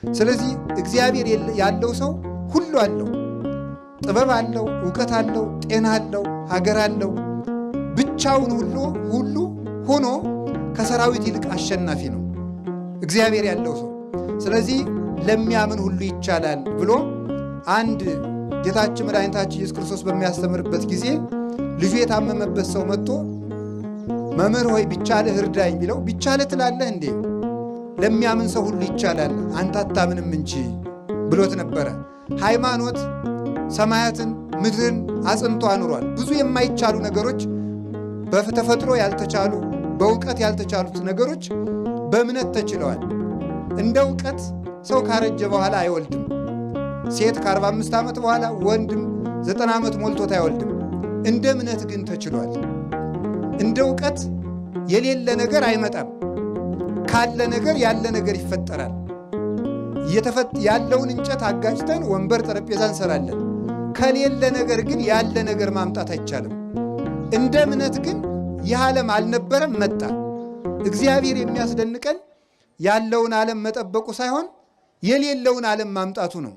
ስለዚህ እግዚአብሔር ያለው ሰው ሁሉ አለው። ጥበብ አለው፣ ዕውቀት አለው፣ ጤና አለው፣ ሀገር አለው። ብቻውን ሁሉ ሆኖ ከሰራዊት ይልቅ አሸናፊ ነው እግዚአብሔር ያለው ሰው። ስለዚህ ለሚያምን ሁሉ ይቻላል ብሎ አንድ ጌታችን መድኃኒታችን ኢየሱስ ክርስቶስ በሚያስተምርበት ጊዜ ልጁ የታመመበት ሰው መጥቶ መምህር ሆይ ቢቻልህ እርዳኝ ቢለው ቢቻልህ ትላለህ እንዴ? ለሚያምን ሰው ሁሉ ይቻላል አንተ አታምንም እንጂ ብሎት ነበረ። ሃይማኖት ሰማያትን ምድርን አጽንቶ አኑሯል። ብዙ የማይቻሉ ነገሮች፣ በተፈጥሮ ያልተቻሉ በእውቀት ያልተቻሉት ነገሮች በእምነት ተችለዋል። እንደ እውቀት ሰው ካረጀ በኋላ አይወልድም። ሴት ከ45 ዓመት በኋላ ወንድም 90 ዓመት ሞልቶት አይወልድም። እንደ እምነት ግን ተችሏል። እንደ እውቀት የሌለ ነገር አይመጣም። ካለ ነገር ያለ ነገር ይፈጠራል። ያለውን እንጨት አጋጭተን ወንበር ጠረጴዛ እንሰራለን። ከሌለ ነገር ግን ያለ ነገር ማምጣት አይቻልም። እንደ እምነት ግን ይህ ዓለም አልነበረም፣ መጣ። እግዚአብሔር የሚያስደንቀን ያለውን ዓለም መጠበቁ ሳይሆን የሌለውን ዓለም ማምጣቱ ነው።